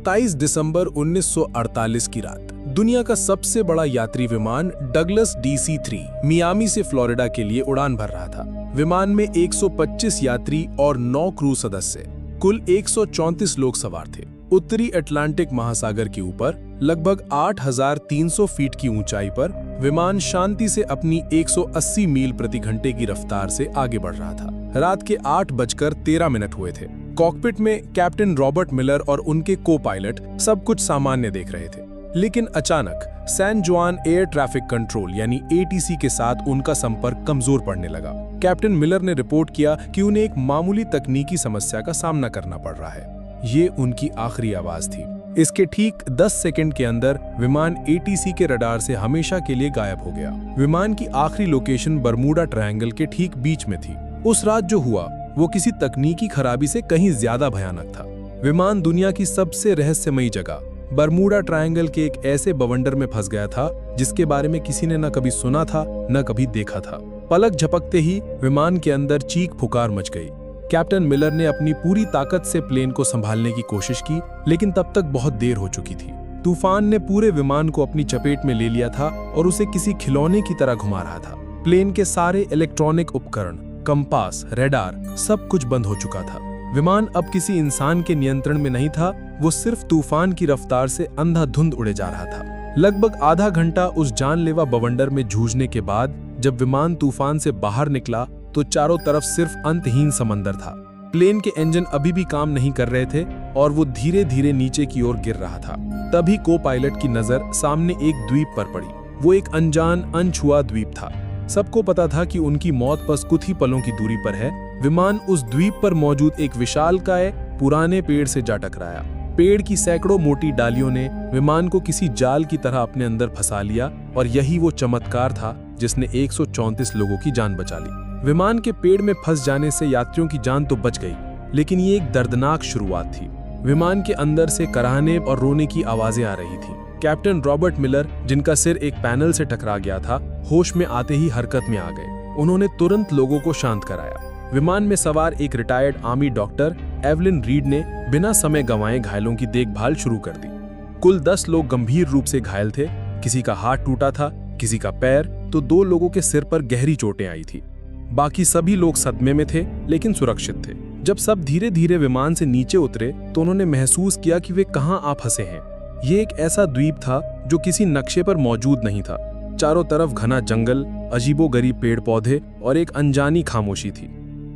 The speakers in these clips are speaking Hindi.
27 दिसंबर 1948 की रात दुनिया का सबसे बड़ा यात्री विमान डगलस DC-3 मियामी से फ्लोरिडा के लिए उड़ान भर रहा था। विमान में 125 यात्री और 9 क्रू सदस्य, कुल 134 लोग सवार थे। उत्तरी अटलांटिक महासागर के ऊपर लगभग 8,300 फीट की ऊंचाई पर विमान शांति से अपनी 180 मील प्रति घंटे की रफ्तार से आगे बढ़ रहा था। रात के 8:13 हुए थे। कॉकपिट में कैप्टन रॉबर्ट मिलर और उनके को पायलट सब कुछ सामान्य देख रहे थे, लेकिन अचानक सैन जुआन एयर ट्रैफिक कंट्रोल यानी ATC के साथ उनका संपर्क कमजोर पड़ने लगा। कैप्टन मिलर ने रिपोर्ट किया कि उन्हें एक मामूली तकनीकी समस्या का सामना करना पड़ रहा है। ये उनकी आखिरी आवाज थी। इसके ठीक 10 सेकंड के अंदर विमान ATC के रडार से हमेशा के लिए गायब हो गया। विमान की आखिरी लोकेशन बरमूडा ट्रायंगल के ठीक बीच में थी। उस रात जो हुआ वो किसी तकनीकी खराबी से कहीं ज्यादा भयानक था। विमान दुनिया की सबसे रहस्यमयी जगह बरमूडा ट्रायंगल के एक ऐसे बवंडर में फंस गया था जिसके बारे में किसी ने न कभी सुना था न कभी देखा था। पलक झपकते ही विमान के अंदर चीख पुकार मच गई। कैप्टन मिलर ने अपनी पूरी ताकत से प्लेन को संभालने की कोशिश की, लेकिन तब तक बहुत देर हो चुकी थी। तूफान ने पूरे विमान को अपनी चपेट में ले लिया था और उसे किसी खिलौने की तरह घुमा रहा था। प्लेन के सारे इलेक्ट्रॉनिक उपकरण, कंपास, रडार सब कुछ बंद हो चुका था। विमान अब किसी इंसान के नियंत्रण में नहीं था, वो सिर्फ तूफान की रफ्तार से अंधाधुंध उड़े जा रहा था। लगभग आधा घंटा उस जानलेवा बवंडर में जूझने के बाद जब विमान तूफान से बाहर निकला तो चारों तरफ सिर्फ अंतहीन समंदर था। प्लेन के इंजन अभी भी काम नहीं कर रहे थे और वो धीरे धीरे नीचे की ओर गिर रहा था। तभी को पायलट की नजर सामने एक द्वीप पर पड़ी। वो एक अनजान, अनछुआ द्वीप था। सबको पता था कि उनकी मौत बस कुछ ही पलों की दूरी पर है। विमान उस द्वीप पर मौजूद एक विशालकाय पुराने पेड़ से जा टकराया। पेड़ की सैकड़ों मोटी डालियों ने विमान को किसी जाल की तरह अपने अंदर फंसा लिया और यही वो चमत्कार था जिसने 134 लोगों की जान बचा ली। विमान के पेड़ में फंस जाने से यात्रियों की जान तो बच गई, लेकिन ये एक दर्दनाक शुरुआत थी। विमान के अंदर से कराहने और रोने की आवाजें आ रही थी। कैप्टन रॉबर्ट मिलर, जिनका सिर एक पैनल से टकरा गया था, होश में आते ही हरकत में आ गए। उन्होंने तुरंत लोगों को शांत कराया। विमान में सवार एक retired army doctor Evelyn read ने बिना समय गंवाए घायलों की देखभाल शुरू कर दी। कुल 10 लोग गंभीर रूप से घायल थे। किसी का हाथ टूटा था, किसी का पैर, तो 2 लोगों के सिर पर गहरी चोटें आई थी। बाकी सभी लोग सदमे में थे लेकिन सुरक्षित थे। जब सब धीरे धीरे विमान से नीचे उतरे तो उन्होंने महसूस किया कि वे कहां आ फंसे हैं। ये एक ऐसा द्वीप था जो किसी नक्शे पर मौजूद नहीं था। चारों तरफ घना जंगल, अजीबोगरीब पेड़ पौधे और एक अनजानी खामोशी थी।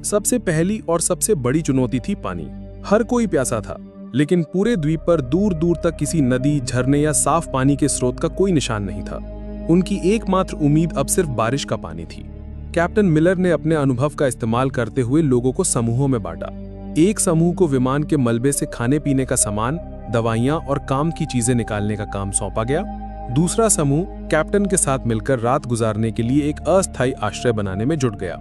सबसे पहली और सबसे बड़ी चुनौती थी पानी। हर कोई प्यासा था, लेकिन पूरे द्वीप पर दूर दूर तक किसी नदी, झरने या साफ पानी के स्रोत का कोई निशान नहीं था। उनकी एकमात्र उम्मीद अब सिर्फ बारिश का पानी थी। कैप्टन मिलर ने अपने अनुभव का इस्तेमाल करते हुए लोगों को समूहों में बांटा। एक समूह को विमान के मलबे से खाने पीने का सामान, दवाइयां और काम की चीजें निकालने का काम सौंपा गया। दूसरा समूह कैप्टन के साथ मिलकर रात गुजारने के लिए एक अस्थायी आश्रय बनाने में जुट गया।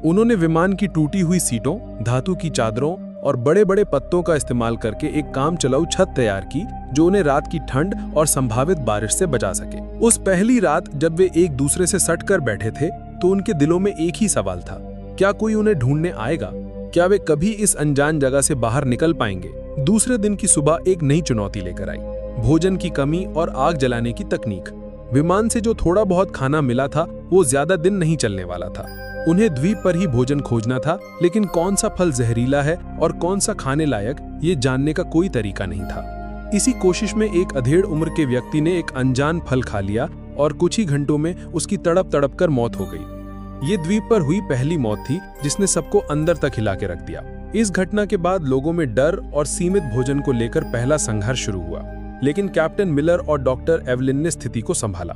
उन्होंने विमान की टूटी हुई सीटों, धातु की चादरों और बड़े बड़े पत्तों का इस्तेमाल करके एक काम चलाऊ छत तैयार की जो उन्हें रात की ठंड और संभावित बारिश से बचा सके। उस पहली रात जब वे एक दूसरे से सटकर बैठे थे तो उनके दिलों में एक ही सवाल था, क्या कोई उन्हें ढूंढने आएगा? क्या वे कभी इस अनजान जगह से बाहर निकल पाएंगे? दूसरे दिन की सुबह एक नई चुनौती लेकर आई, भोजन की कमी और आग जलाने की तकनीक। विमान से जो थोड़ा बहुत खाना मिला था वो ज्यादा दिन नहीं चलने वाला था। उन्हें द्वीप पर ही भोजन खोजना था, लेकिन कौन सा फल जहरीला है और कौन सा खाने लायक, ये जानने का कोई तरीका नहीं था। इसी कोशिश में एक अधेड़ उम्र के व्यक्ति ने एक अनजान फल खा लिया और कुछ ही घंटों में उसकी तड़प तड़प कर मौत हो गई। ये द्वीप पर हुई पहली मौत थी जिसने सबको अंदर तक हिला के रख दिया। इस घटना के बाद लोगों में डर और सीमित भोजन को लेकर पहला संघर्ष शुरू हुआ, लेकिन कैप्टन मिलर और डॉक्टर एवलिन ने स्थिति को संभाला।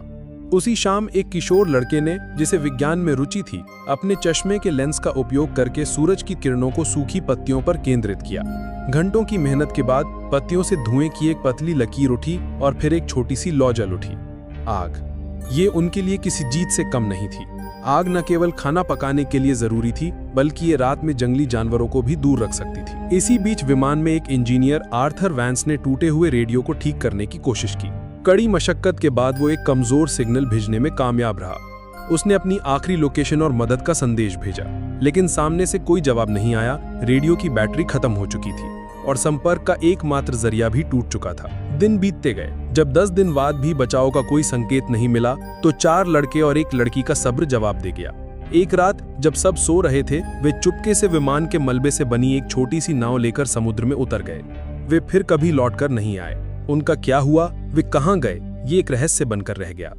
उसी शाम एक किशोर लड़के ने, जिसे विज्ञान में रुचि थी, अपने चश्मे के लेंस का उपयोग करके सूरज की किरणों को सूखी पत्तियों पर केंद्रित किया। घंटों की मेहनत के बाद पत्तियों से धुएं की एक पतली लकीर उठी और फिर एक छोटी सी लौ जल उठी, आग। ये उनके लिए किसी जीत से कम नहीं थी। आग न केवल खाना पकाने के लिए जरूरी थी, बल्कि ये रात में जंगली जानवरों को भी दूर रख सकती थी। इसी बीच विमान में एक इंजीनियर आर्थर वैंस ने टूटे हुए रेडियो को ठीक करने की कोशिश की। कड़ी मशक्कत के बाद वो एक कमजोर सिग्नल भेजने में कामयाब रहा। उसने अपनी आखिरी लोकेशन और मदद का संदेश भेजा, लेकिन सामने से कोई जवाब नहीं आया। रेडियो की बैटरी खत्म हो चुकी थी। और संपर्क का एकमात्र जरिया भी टूट चुका था। दिन बीतते गए। जब 10 दिन बाद भी बचाव का कोई संकेत नहीं मिला तो 4 लड़के और एक लड़की का सब्र जवाब दे गया। एक रात जब सब सो रहे थे, वे चुपके से विमान के मलबे से बनी एक छोटी सी नाव लेकर समुद्र में उतर गए। वे फिर कभी लौटकर नहीं आए। उनका क्या हुआ, वे कहां गए, ये एक रहस्य बनकर रह गया।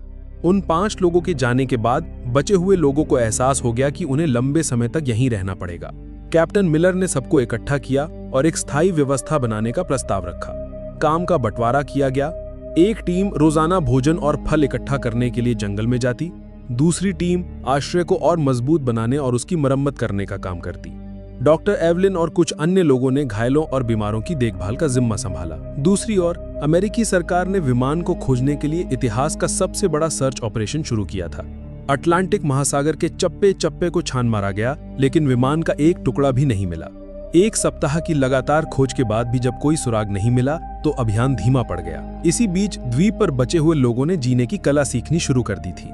उन 5 लोगों के जाने के बाद बचे हुए लोगों को एहसास हो गया कि उन्हें लंबे समय तक यहीं रहना पड़ेगा। कैप्टन मिलर ने सबको इकट्ठा किया और एक स्थायी व्यवस्था बनाने का प्रस्ताव रखा। काम का बंटवारा किया गया। एक टीम रोजाना भोजन और फल इकट्ठा करने के लिए जंगल में जाती, दूसरी टीम आश्रय को और मजबूत बनाने और उसकी मरम्मत करने का काम करती। डॉक्टर एवलिन और कुछ अन्य लोगों ने घायलों और बीमारों की देखभाल का जिम्मा संभाला। दूसरी ओर अमेरिकी सरकार ने विमान को खोजने के लिए इतिहास का सबसे बड़ा सर्च ऑपरेशन शुरू किया था। अटलांटिक महासागर के चप्पे चप्पे को छान मारा गया, लेकिन विमान का एक टुकड़ा भी नहीं मिला। 1 सप्ताह की लगातार खोज के बाद भी जब कोई सुराग नहीं मिला तो अभियान धीमा पड़ गया। इसी बीच द्वीप पर बचे हुए लोगों ने जीने की कला सीखनी शुरू कर दी थी।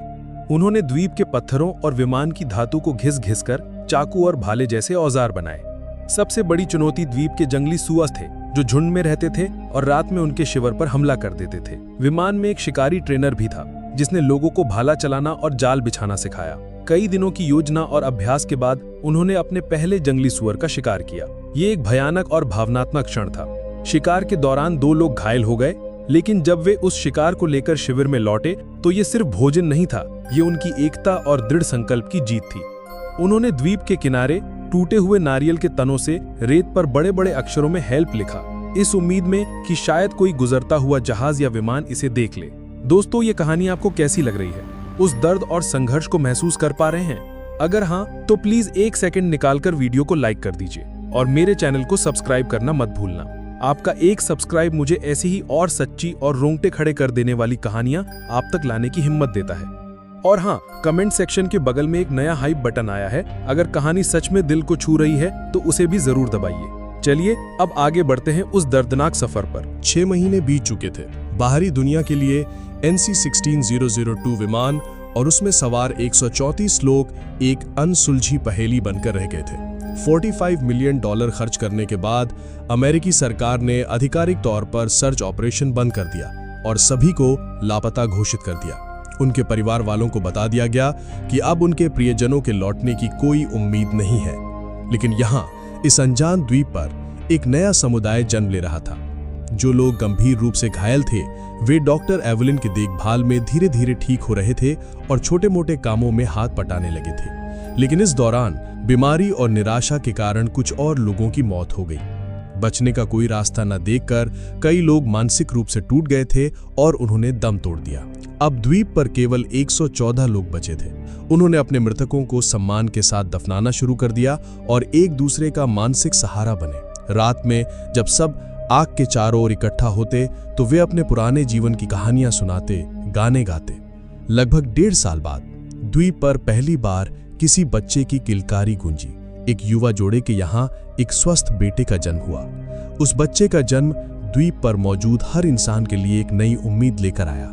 उन्होंने द्वीप के पत्थरों और विमान की धातु को घिस-घिस कर चाकू और भाले जैसे औजार बनाए। सबसे बड़ी चुनौती द्वीप के जंगली सुअर थे, जो झुंड में रहते थे और रात में उनके शिविर पर हमला कर देते थे। विमान में एक शिकारी ट्रेनर भी था, जिसने लोगों को भाला चलाना और जाल बिछाना सिखाया। कई दिनों की योजना और अभ्यास के बाद उन्होंने अपने पहले जंगली सुअर का शिकार किया। ये एक भयानक और भावनात्मक क्षण था। शिकार के दौरान 2 लोग घायल हो गए, लेकिन जब वे उस शिकार को लेकर शिविर में लौटे तो ये सिर्फ भोजन नहीं था, ये उनकी एकता और दृढ़ संकल्प की जीत थी। उन्होंने द्वीप के किनारे टूटे हुए नारियल के तनों से रेत पर बड़े बड़े अक्षरों में हेल्प लिखा, इस उम्मीद में कि शायद कोई गुजरता हुआ जहाज या विमान इसे देख ले। दोस्तों, ये कहानी आपको कैसी लग रही है? उस दर्द और संघर्ष को महसूस कर पा रहे हैं? अगर हाँ, तो प्लीज 1 सेकंड निकालकर वीडियो को लाइक कर दीजिए और मेरे चैनल को सब्सक्राइब करना मत भूलना। आपका एक सब्सक्राइब मुझे ऐसी ही और सच्ची और रोंगटे खड़े कर देने वाली कहानियां आप तक लाने की हिम्मत देता है। और हाँ, कमेंट सेक्शन के बगल में एक नया हाइप बटन आया है। अगर कहानी सच में दिल को छू रही है तो उसे भी जरूर दबाइए। चलिए अब आगे बढ़ते हैं उस दर्दनाक सफर पर। 6 महीने बीत चुके थे। बाहरी दुनिया के लिए NC-16002 विमान और उसमें सवार 134 लोग एक अनसुलझी पहेली बनकर रह गए थे। $45 मिलियन खर्च करने के बाद अमेरिकी सरकार ने आधिकारिक तौर पर सर्च ऑपरेशन बंद कर दिया और सभी को लापता घोषित कर दिया। उनके परिवार वालों को बता दिया गया कि अब उनके प्रियजनों के लौटने की कोई उम्मीद नहीं है। लेकिन यहाँ इस अनजान द्वीप पर एक नया समुदाय जन्म ले रहा था। जो लोग गंभीर रूप से घायल थे, वे डॉक्टर एवलिन की देखभाल में धीरे धीरे ठीक हो रहे थे और छोटे मोटे कामों में हाथ पटाने लगे थे। लेकिन इस दौरान बीमारी और निराशा के कारण कुछ और लोगों की मौत हो गई। बचने का कोई रास्ता न देखकर कई लोग मानसिक रूप से टूट गए थे और उन्होंने दम तोड़ दिया। अब द्वीप पर केवल 114 लोग बचे थे। उन्होंने अपने मृतकों को सम्मान के साथ दफनाना शुरू कर दिया और एक दूसरे का मानसिक सहारा बने। रात में जब सब आग के चारों ओर इकट्ठा होते तो वे अपने पुराने जीवन की कहानियां सुनाते, गाने गाते। लगभग 1.5 साल बाद द्वीप पर पहली बार किसी बच्चे की किलकारी गूंजी। एक युवा जोड़े के यहाँ एक स्वस्थ बेटे का जन्म हुआ। उस बच्चे का जन्म द्वीप पर मौजूद हर इंसान के लिए एक नई उम्मीद लेकर आया।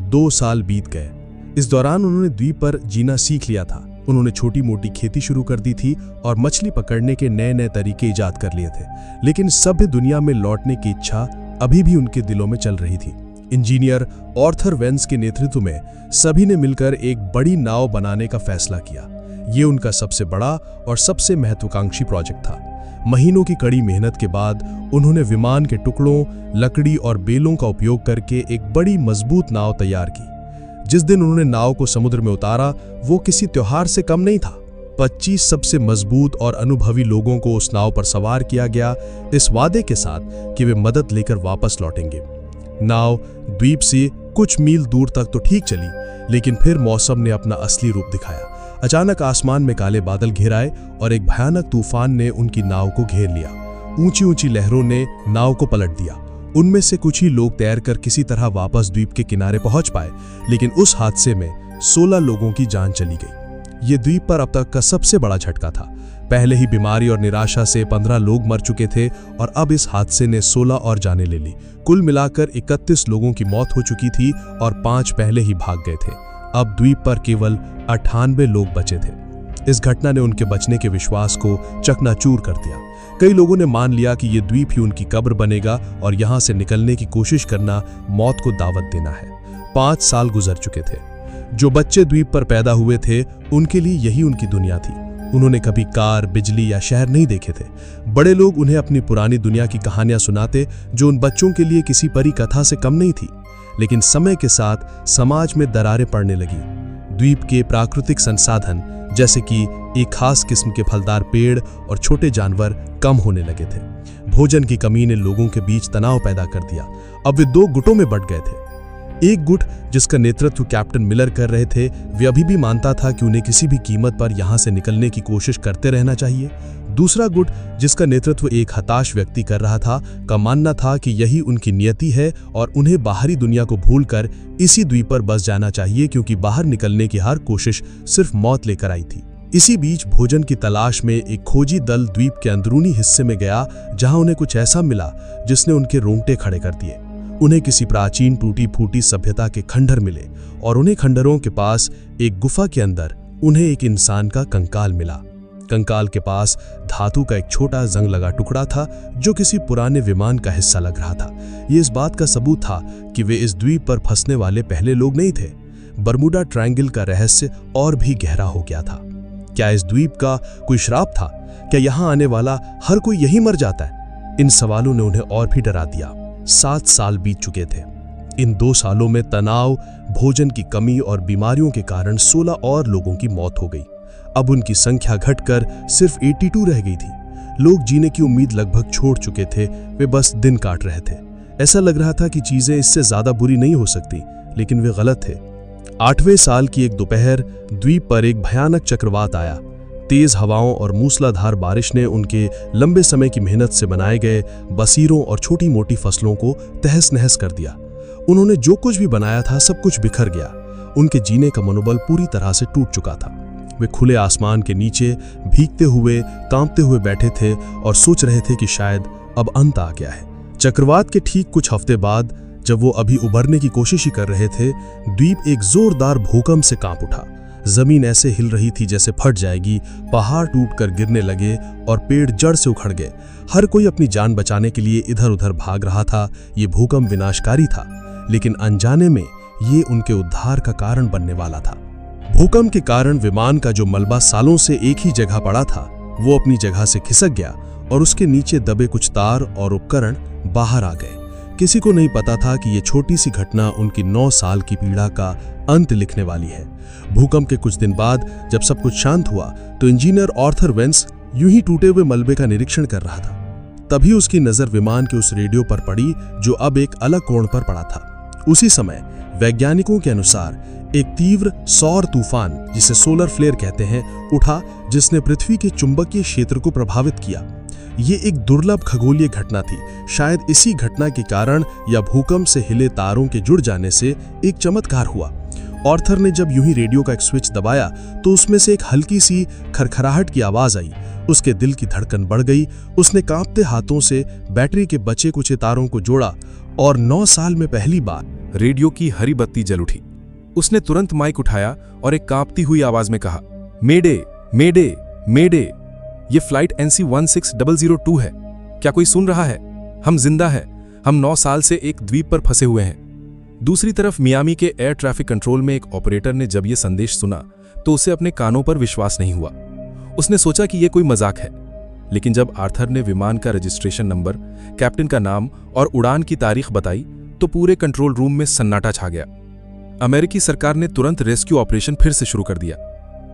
2 साल बीत गए। इस दौरान उन्होंने द्वीप पर जीना सीख लिया था। उन्होंने छोटी मोटी खेती शुरू कर दी थी और मछली पकड़ने के नए नए तरीके इजाद कर लिए थे। लेकिन सभ्य दुनिया में लौटने की इच्छा अभी भी उनके दिलों में चल रही थी। इंजीनियर आर्थर वेंस के नेतृत्व में सभी ने मिलकर एक बड़ी नाव बनाने का फैसला किया। ये उनका सबसे बड़ा और सबसे महत्वाकांक्षी प्रोजेक्ट था। महीनों की कड़ी मेहनत के बाद उन्होंने विमान के टुकड़ों, लकड़ी और बेलों का उपयोग करके एक बड़ी मजबूत नाव तैयार की। जिस दिन उन्होंने नाव को समुद्र में उतारा, वो किसी त्योहार से कम नहीं था। 25 सबसे मजबूत और अनुभवी लोगों को उस नाव पर सवार किया गया, इस वादे के साथ कि वे मदद लेकर वापस लौटेंगे। नाव द्वीप से कुछ मील दूर तक तो ठीक चली, लेकिन फिर मौसम ने अपना असली रूप दिखाया। अचानक आसमान में काले बादल घिर आए और एक भयानक तूफान ने उनकी नाव को घेर लिया। ऊंची ऊंची लहरों ने नाव को पलट दिया। उनमें से कुछ ही लोग तैरकर किसी तरह वापस द्वीप के किनारे पहुंच पाए, लेकिन उस हादसे में 16 लोगों की जान चली गई। ये द्वीप पर अब तक का सबसे बड़ा झटका था। पहले ही बीमारी और निराशा से 15 लोग मर चुके थे और अब इस हादसे ने 16 और जानें ले ली। कुल मिलाकर 31 लोगों की मौत हो चुकी थी और 5 पहले ही भाग गए थे। अब द्वीप पर केवल 98 लोग बचे थे। इस घटना ने उनके बचने के विश्वास को चकनाचूर कर दिया। कई लोगों ने मान लिया कि ये द्वीप ही उनकी कब्र बनेगा और यहाँ से निकलने की कोशिश करना मौत को दावत देना है। 5 साल गुजर चुके थे। जो बच्चे द्वीप पर पैदा हुए थे उनके लिए यही उनकी दुनिया थी। उन्होंने कभी कार, बिजली या शहर नहीं देखे थे। बड़े लोग उन्हें अपनी पुरानी दुनिया की कहानियां सुनाते जो उन बच्चों के लिए किसी परी कथा से कम नहीं थी। लेकिन समय के साथ समाज में दरारें पड़ने लगी। द्वीप के प्राकृतिक संसाधन जैसे कि एक खास किस्म के फलदार पेड़ और छोटे जानवर कम होने लगे थे। भोजन की कमी ने लोगों के बीच तनाव पैदा कर दिया। अब वे 2 गुटों में बंट गए थे। एक गुट जिसका नेतृत्व कैप्टन मिलर कर रहे थे, वे अभी भी मानता था कि उन्हें किसी भी कीमत पर यहां से निकलने की कोशिश करते रहना चाहिए। दूसरा गुट जिसका नेतृत्व एक हताश व्यक्ति कर रहा था, का मानना था कि यही उनकी नियति है और उन्हें बाहरी दुनिया को भूलकर इसी द्वीप पर बस जाना चाहिए, क्योंकि बाहर निकलने की हर कोशिश सिर्फ मौत लेकर आई थी। इसी बीच भोजन की तलाश में एक खोजी दल द्वीप के अंदरूनी हिस्से में गया, जहां उन्हें कुछ ऐसा मिला जिसने उनके रोंगटे खड़े कर दिए। उन्हें किसी प्राचीन टूटी फूटी सभ्यता के खंडहर मिले और उन्हें खंडहरों के पास एक गुफा के अंदर उन्हें एक इंसान का कंकाल मिला। कंकाल के पास धातु का एक छोटा जंग लगा टुकड़ा था जो किसी पुराने विमान का हिस्सा लग रहा था। ये इस बात का सबूत था कि वे इस द्वीप पर फंसने वाले पहले लोग नहीं थे। बर्मुडा ट्रायंगल का रहस्य और भी गहरा हो गया था। क्या इस द्वीप का कोई श्राप था? क्या यहाँ आने वाला हर कोई यही मर जाता है? इन सवालों ने उन्हें और भी डरा दिया। 7 साल बीत चुके थे। इन 2 सालों में तनाव, भोजन की कमी और बीमारियों के कारण 16 और लोगों की मौत हो गई। अब उनकी संख्या घटकर सिर्फ 82 रह गई थी। लोग जीने की उम्मीद लगभग छोड़ चुके थे, वे बस दिन काट रहे थे। ऐसा लग रहा था कि चीजें इससे ज्यादा बुरी नहीं हो सकती, लेकिन वे गलत थे। 8वें साल की एक दोपहर द्वीप पर एक भयानक चक्रवात आया। तेज हवाओं और मूसलाधार बारिश ने उनके लंबे समय की मेहनत से बनाए गए बसीरों और छोटी मोटी फसलों को तहस नहस कर दिया। उन्होंने जो कुछ भी बनाया था सब कुछ बिखर गया। उनके जीने का मनोबल पूरी तरह से टूट चुका था। वे खुले आसमान के नीचे भीगते हुए, कांपते हुए बैठे थे और सोच रहे थे कि शायद अब अंत आ गया है। चक्रवात के ठीक कुछ हफ्ते बाद, जब वो अभी उबरने की कोशिश ही कर रहे थे, द्वीप एक जोरदार भूकंप से कांप उठा। जमीन ऐसे हिल रही थी जैसे फट जाएगी, पहाड़ टूटकर गिरने लगे और पेड़ जड़ से उखड़ गए। हर कोई अपनी जान बचाने के लिए इधर उधर भाग रहा था। ये भूकंप विनाशकारी था, लेकिन अनजाने में ये उनके उद्धार का कारण बनने वाला था। भूकंप के कारण विमान का जो मलबा सालों से एक ही जगह पड़ा था, वो अपनी जगह से खिसक गया और उसके नीचे दबे कुछ तार और उपकरण बाहर आ गए। किसी को नहीं पता था कि ये छोटी सी घटना उनकी 9 साल की पीड़ा का अंत लिखने वाली है। भूकंप के कुछ दिन बाद जब सब कुछ शांत हुआ, तो इंजीनियर आर्थर वेंस यूं ही टूटे हुए मलबे का निरीक्षण कर रहा था। तभी उसकी नजर विमान के उस रेडियो पर पड़ी जो अब एक अलग कोण पर पड़ा था। उसी समय वैज्ञानिकों के अनुसार एक तीव्र सौर तूफान, जिसे सोलर फ्लेयर कहते हैं, उठा, जिसने पृथ्वी के चुंबकीय क्षेत्र को प्रभावित किया। ये एक दुर्लभ खगोलीय घटना थी। शायद इसी घटना के कारण या भूकंप से हिले तारों के जुड़ जाने से एक चमत्कार हुआ। आर्थर ने जब यूं ही रेडियो का एक स्विच दबाया तो उसमें से एक हल्की सी खरखराहट की आवाज आई। उसके दिल की धड़कन बढ़ गई। उसने कांपते हाथों से बैटरी के बचे कुछ तारों को जोड़ा और 9 साल में पहली बार रेडियो की हरी बत्ती जल उठी। उसने तुरंत माइक उठाया और एक कांपती हुई आवाज में कहा, मेडे मेडे मेडे, ये फ्लाइट NC-16002 है। क्या कोई सुन रहा है? हम जिंदा हैं। हम 9 साल से एक द्वीप पर फंसे हुए हैं। दूसरी तरफ मियामी के एयर ट्रैफिक कंट्रोल में एक ऑपरेटर ने जब ये संदेश सुना तो उसे अपने कानों पर विश्वास नहीं हुआ। उसने सोचा कि यह कोई मजाक है, लेकिन जब आर्थर ने विमान का रजिस्ट्रेशन नंबर, कैप्टन का नाम और उड़ान की तारीख बताई तो पूरे कंट्रोल रूम में सन्नाटा छा गया। अमेरिकी सरकार ने तुरंत रेस्क्यू ऑपरेशन फिर से शुरू कर दिया।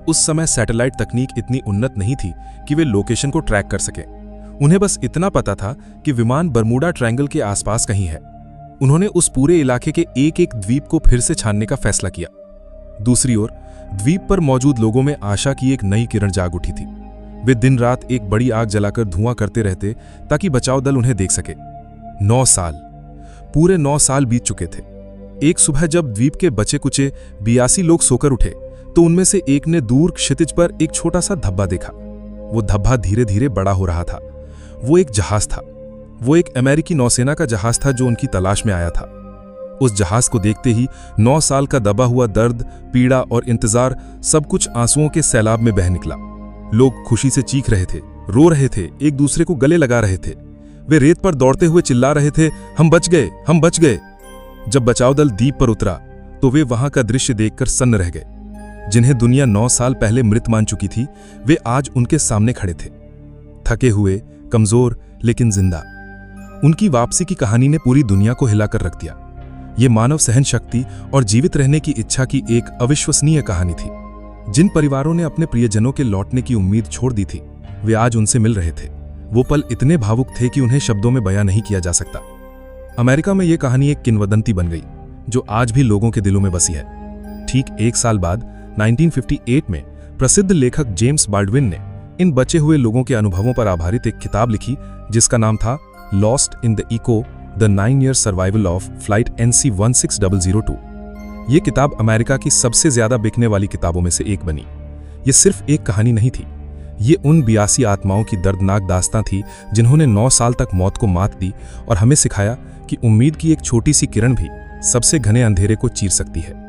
उस समय सैटेलाइट तकनीक इतनी उन्नत नहीं थी कि वे लोकेशन को ट्रैक कर सकें। उन्हें बस इतना पता था कि विमान बर्मुडा ट्रायंगल के आसपास कहीं है। उन्होंने उस पूरे इलाके के एक एक द्वीप को फिर से छानने का फैसला किया। दूसरी ओर द्वीप पर मौजूद लोगों में आशा की एक नई किरण जाग उठी थी। वे दिन रात एक बड़ी आग जलाकर धुआं करते रहते ताकि बचाव दल उन्हें देख सके। 9 साल, पूरे 9 साल बीत चुके थे। एक सुबह जब द्वीप के बचे कुचे 82 लोग सोकर उठे तो उनमें से एक ने दूर क्षितिज पर एक छोटा सा धब्बा देखा। वो धब्बा धीरे धीरे बड़ा हो रहा था। वो एक जहाज था। वो एक अमेरिकी नौसेना का जहाज था जो उनकी तलाश में आया था। उस जहाज को देखते ही 9 साल का दबा हुआ दर्द, पीड़ा और इंतजार सब कुछ आंसुओं के सैलाब में बह निकला। लोग खुशी से चीख रहे थे। रो रहे थे, एक दूसरे को गले लगा रहे थे। वे रेत पर दौड़ते हुए चिल्ला रहे थे, हम बच गए, हम बच गए। जब बचाव दल द्वीप पर उतरा तो वे वहां का दृश्य देखकर सन्न रह गए। जिन्हें दुनिया 9 साल पहले मृत मान चुकी थी, वे आज उनके सामने खड़े थे, थके हुए, कमजोर लेकिन जिंदा। उनकी वापसी की कहानी ने पूरी दुनिया को हिलाकर रख दिया। ये मानव सहन शक्ति और जीवित रहने की इच्छा की एक अविश्वसनीय कहानी थी। जिन परिवारों ने अपने प्रियजनों के लौटने की उम्मीद छोड़ दी थी, वे आज उनसे मिल रहे थे। वो पल इतने भावुक थे कि उन्हें शब्दों में बयां नहीं किया जा सकता। अमेरिका में यह कहानी एक किंवदंती बन गई, जो आज भी लोगों के दिलों में बसी है। ठीक 1 साल बाद 1958 में प्रसिद्ध लेखक जेम्स बाल्डविन ने इन बचे हुए लोगों के अनुभवों पर आधारित एक किताब लिखी, जिसका नाम था lost in the echo, the 9-year survival of flight NC-16002। ये किताब अमेरिका की सबसे ज्यादा बिकने वाली किताबों में से एक बनी। ये सिर्फ एक कहानी नहीं थी, ये उन 82 आत्माओं की दर्दनाक दास्तां थी जिन्होंने 9 साल तक मौत को मात दी और हमें सिखाया कि उम्मीद की एक छोटी सी किरण भी सबसे घने अंधेरे को चीर सकती है।